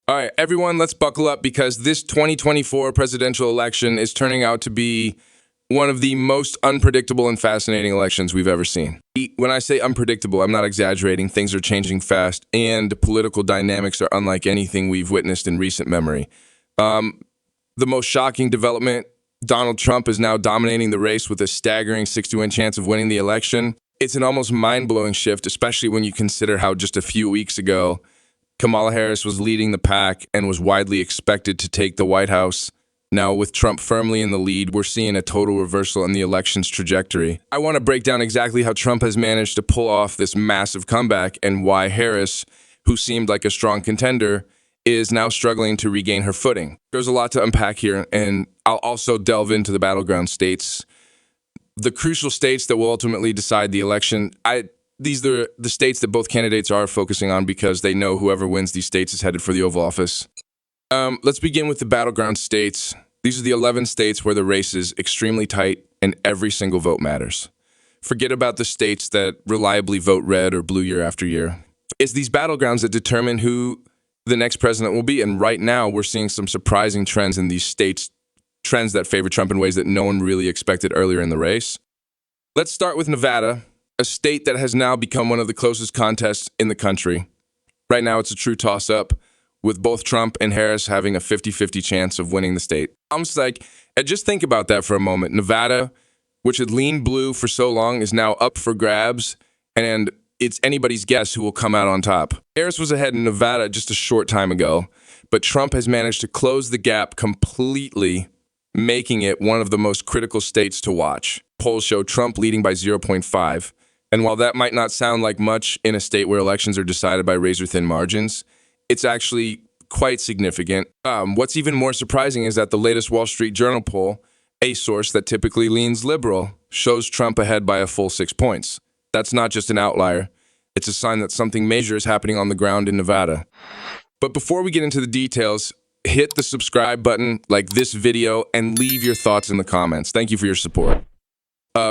All right, everyone, let's buckle up because this 2024 presidential election is turning out to be one of the most unpredictable and fascinating elections we've ever seen. When I say unpredictable, I'm not exaggerating. Things are changing fast, and political dynamics are unlike anything we've witnessed in recent memory. The most shocking development, Donald Trump is now dominating the race with a staggering 6-1 chance of winning the election. It's an almost mind-blowing shift, especially when you consider how just a few weeks ago, Kamala Harris was leading the pack and was widely expected to take the White House. Now, with Trump firmly in the lead, we're seeing a total reversal in the election's trajectory. I want to break down exactly how Trump has managed to pull off this massive comeback and why Harris, who seemed like a strong contender, is now struggling to regain her footing. There's a lot to unpack here, and I'll also delve into the battleground states, the crucial states that will ultimately decide the election. These are the states that both candidates are focusing on because they know whoever wins these states is headed for the Oval Office. Let's begin with the battleground states. These are the 11 states where the race is extremely tight and every single vote matters. Forget about the states that reliably vote red or blue year after year. It's these battlegrounds that determine who the next president will be, and right now we're seeing some surprising trends in these states, trends that favor Trump in ways that no one really expected earlier in the race. Let's start with Nevada, a state that has now become one of the closest contests in the country. Right now, it's a true toss-up, with both Trump and Harris having a 50-50 chance of winning the state. I'm just like, and just think about that for a moment. Nevada, which had leaned blue for so long, is now up for grabs, and it's anybody's guess who will come out on top. Harris was ahead in Nevada just a short time ago, but Trump has managed to close the gap completely, making it one of the most critical states to watch. Polls show Trump leading by 0.5. And while that might not sound like much in a state where elections are decided by razor-thin margins, it's actually quite significant. What's even more surprising is that the latest Wall Street Journal poll, a source that typically leans liberal, shows Trump ahead by a full 6 points. That's not just an outlier. It's a sign that something major is happening on the ground in Nevada. But before we get into the details, hit the subscribe button, like this video, and leave your thoughts in the comments. Thank you for your support.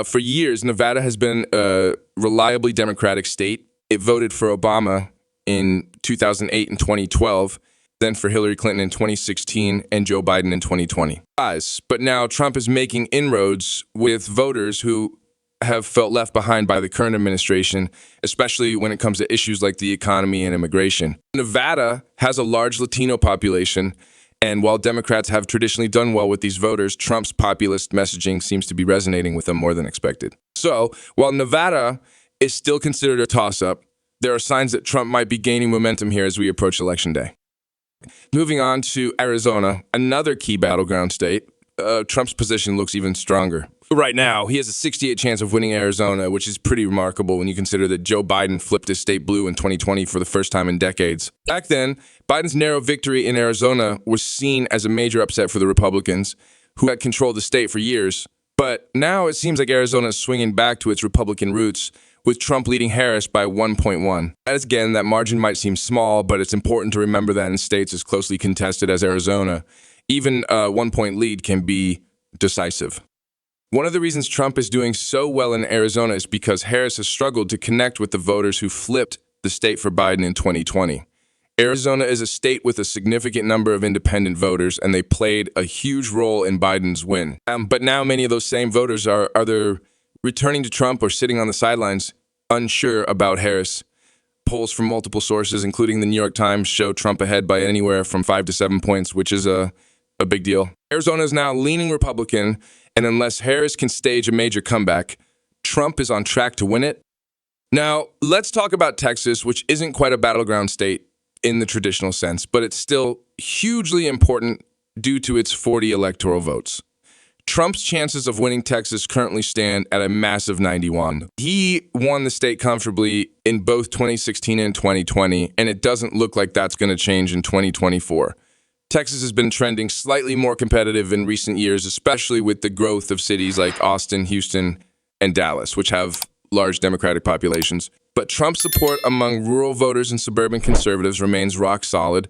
For years, Nevada has been a reliably Democratic state. It voted for Obama in 2008 and 2012, then for Hillary Clinton in 2016 and Joe Biden in 2020. But now Trump is making inroads with voters who have felt left behind by the current administration, especially when it comes to issues like the economy and immigration. Nevada has a large Latino population, and while Democrats have traditionally done well with these voters, Trump's populist messaging seems to be resonating with them more than expected. So, while Nevada is still considered a toss-up, there are signs that Trump might be gaining momentum here as we approach Election Day. Moving on to Arizona, another key battleground state, Trump's position looks even stronger. Right now, he has a 68% chance of winning Arizona, which is pretty remarkable when you consider that Joe Biden flipped his state blue in 2020 for the first time in decades. Back then, Biden's narrow victory in Arizona was seen as a major upset for the Republicans, who had controlled the state for years. But now it seems like Arizona is swinging back to its Republican roots, with Trump leading Harris by 1.1. As again, that margin might seem small, but it's important to remember that in states as closely contested as Arizona, even a 1-point lead can be decisive. One of the reasons Trump is doing so well in Arizona is because Harris has struggled to connect with the voters who flipped the state for Biden in 2020. Arizona is a state with a significant number of independent voters, and they played a huge role in Biden's win. But now many of those same voters are either returning to Trump or sitting on the sidelines, unsure about Harris. Polls from multiple sources, including the New York Times, show Trump ahead by anywhere from 5 to 7 points, which is a big deal. Arizona is now leaning Republican, and unless Harris can stage a major comeback, Trump is on track to win it. Now, let's talk about Texas, which isn't quite a battleground state in the traditional sense, but it's still hugely important due to its 40 electoral votes. Trump's chances of winning Texas currently stand at a massive 91. He won the state comfortably in both 2016 and 2020, and it doesn't look like that's going to change in 2024. Texas has been trending slightly more competitive in recent years, especially with the growth of cities like Austin, Houston, and Dallas, which have large Democratic populations. But Trump's support among rural voters and suburban conservatives remains rock solid,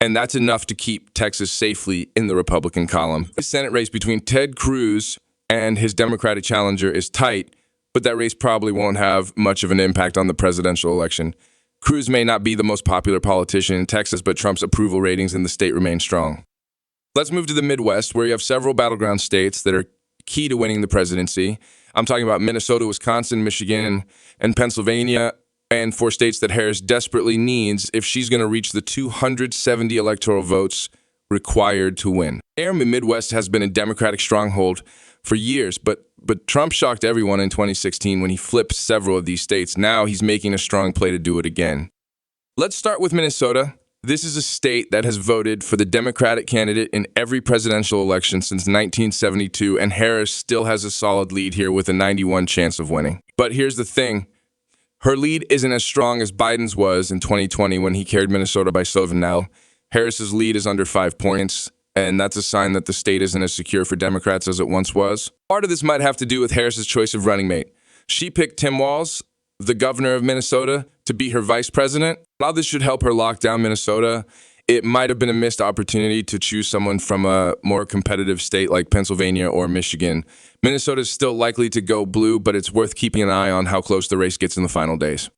and that's enough to keep Texas safely in the Republican column. The Senate race between Ted Cruz and his Democratic challenger is tight, but that race probably won't have much of an impact on the presidential election. Cruz may not be the most popular politician in Texas, but Trump's approval ratings in the state remain strong. Let's move to the Midwest, where you have several battleground states that are key to winning the presidency. I'm talking about Minnesota, Wisconsin, Michigan, and Pennsylvania, and 4 states that Harris desperately needs if she's going to reach the 270 electoral votes required to win. The Midwest has been a Democratic stronghold for years, but Trump shocked everyone in 2016 when he flipped several of these states. Now he's making a strong play to do it again. Let's start with Minnesota. This is a state that has voted for the Democratic candidate in every presidential election since 1972, and Harris still has a solid lead here with a 91 chance of winning. But here's the thing. Her lead isn't as strong as Biden's was in 2020 when he carried Minnesota by 7. Now, Harris's lead is under 5 points, and that's a sign that the state isn't as secure for Democrats as it once was. Part of this might have to do with Harris's choice of running mate. She picked Tim Walz, the governor of Minnesota, to be her vice president. While this should help her lock down Minnesota, it might have been a missed opportunity to choose someone from a more competitive state like Pennsylvania or Michigan. Minnesota is still likely to go blue, but it's worth keeping an eye on how close the race gets in the final days.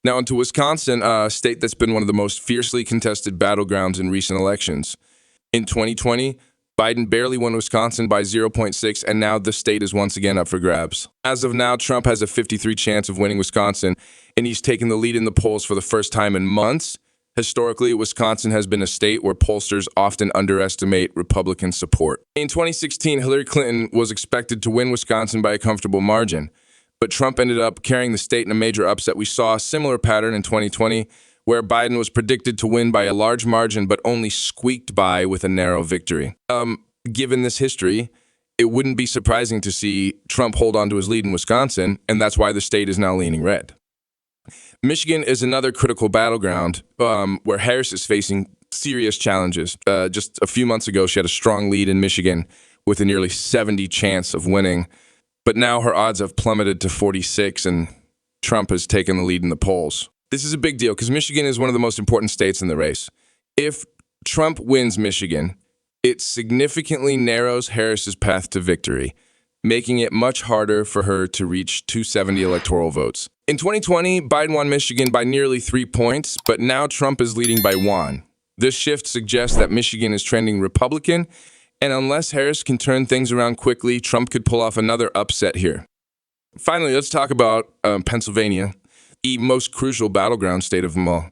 Now into Wisconsin, a state that's been one of the most fiercely contested battlegrounds in recent elections. In 2020, Biden barely won Wisconsin by 0.6, and now the state is once again up for grabs. As of now, Trump has a 53% chance of winning Wisconsin, and he's taken the lead in the polls for the first time in months. Historically, Wisconsin has been a state where pollsters often underestimate Republican support. In 2016, Hillary Clinton was expected to win Wisconsin by a comfortable margin, but Trump ended up carrying the state in a major upset. We saw a similar pattern in 2020, where Biden was predicted to win by a large margin, but only squeaked by with a narrow victory. Given this history, it wouldn't be surprising to see Trump hold on to his lead in Wisconsin, and that's why the state is now leaning red. Michigan is another critical battleground where Harris is facing serious challenges. Just a few months ago, she had a strong lead in Michigan with a nearly 70% chance of winning, but now her odds have plummeted to 46, and Trump has taken the lead in the polls. This is a big deal because Michigan is one of the most important states in the race. If Trump wins Michigan, it significantly narrows Harris's path to victory, making it much harder for her to reach 270 electoral votes. In 2020, Biden won Michigan by nearly 3 points, but now Trump is leading by 1. This shift suggests that Michigan is trending Republican, and unless Harris can turn things around quickly, Trump could pull off another upset here. Finally, let's talk about Pennsylvania, the most crucial battleground state of them all.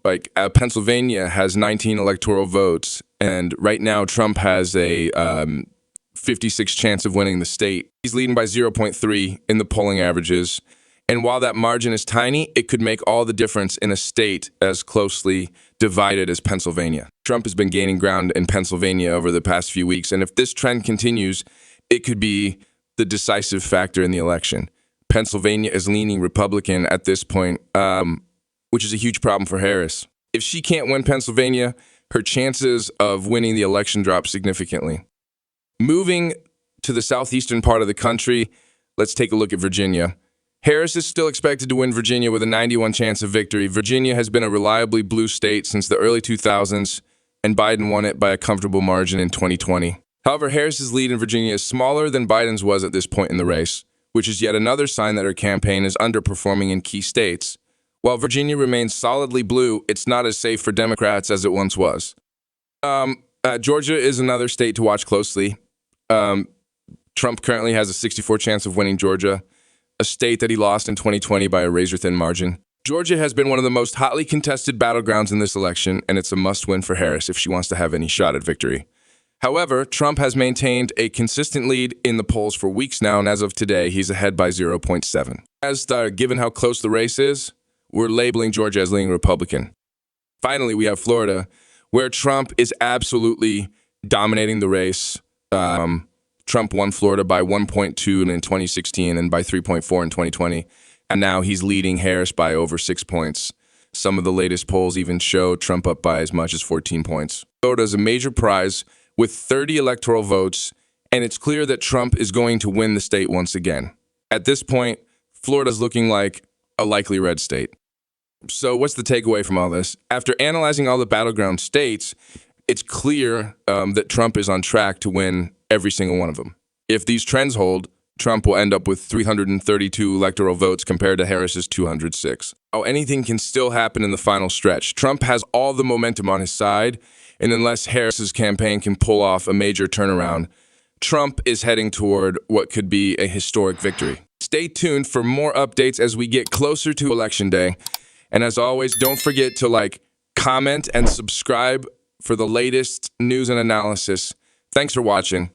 Pennsylvania has 19 electoral votes, and right now Trump has a 56% chance of winning the state. He's leading by 0.3 in the polling averages. And while that margin is tiny, it could make all the difference in a state as closely divided as Pennsylvania. Trump has been gaining ground in Pennsylvania over the past few weeks, and if this trend continues, it could be the decisive factor in the election. Pennsylvania is leaning Republican at this point, which is a huge problem for Harris. If she can't win Pennsylvania, her chances of winning the election drop significantly. Moving to the southeastern part of the country, let's take a look at Virginia. Harris is still expected to win Virginia with a 91% chance of victory. Virginia has been a reliably blue state since the early 2000s, and Biden won it by a comfortable margin in 2020. However, Harris's lead in Virginia is smaller than Biden's was at this point in the race, which is yet another sign that her campaign is underperforming in key states. While Virginia remains solidly blue, it's not as safe for Democrats as it once was. Georgia is another state to watch closely. Trump currently has a 64% chance of winning Georgia, a state that he lost in 2020 by a razor-thin margin. Georgia has been one of the most hotly contested battlegrounds in this election, and it's a must-win for Harris if she wants to have any shot at victory. However, Trump has maintained a consistent lead in the polls for weeks now, and as of today, he's ahead by 0.7. Given how close the race is, we're labeling Georgia as leaning Republican. Finally, we have Florida, where Trump is absolutely dominating the race. Trump won Florida by 1.2 in 2016 and by 3.4 in 2020, and now he's leading Harris by over 6 points. Some of the latest polls even show Trump up by as much as 14 points. Florida is a major prize with 30 electoral votes, and it's clear that Trump is going to win the state once again. At this point, Florida's looking like a likely red state. So what's the takeaway from all this? After analyzing all the battleground states, it's clear that Trump is on track to win every single one of them. If these trends hold, Trump will end up with 332 electoral votes compared to Harris's 206. Oh, anything can still happen in the final stretch. Trump has all the momentum on his side, and unless Harris's campaign can pull off a major turnaround, Trump is heading toward what could be a historic victory. Stay tuned for more updates as we get closer to Election Day. And as always, don't forget to comment, and subscribe for the latest news and analysis. Thanks for watching.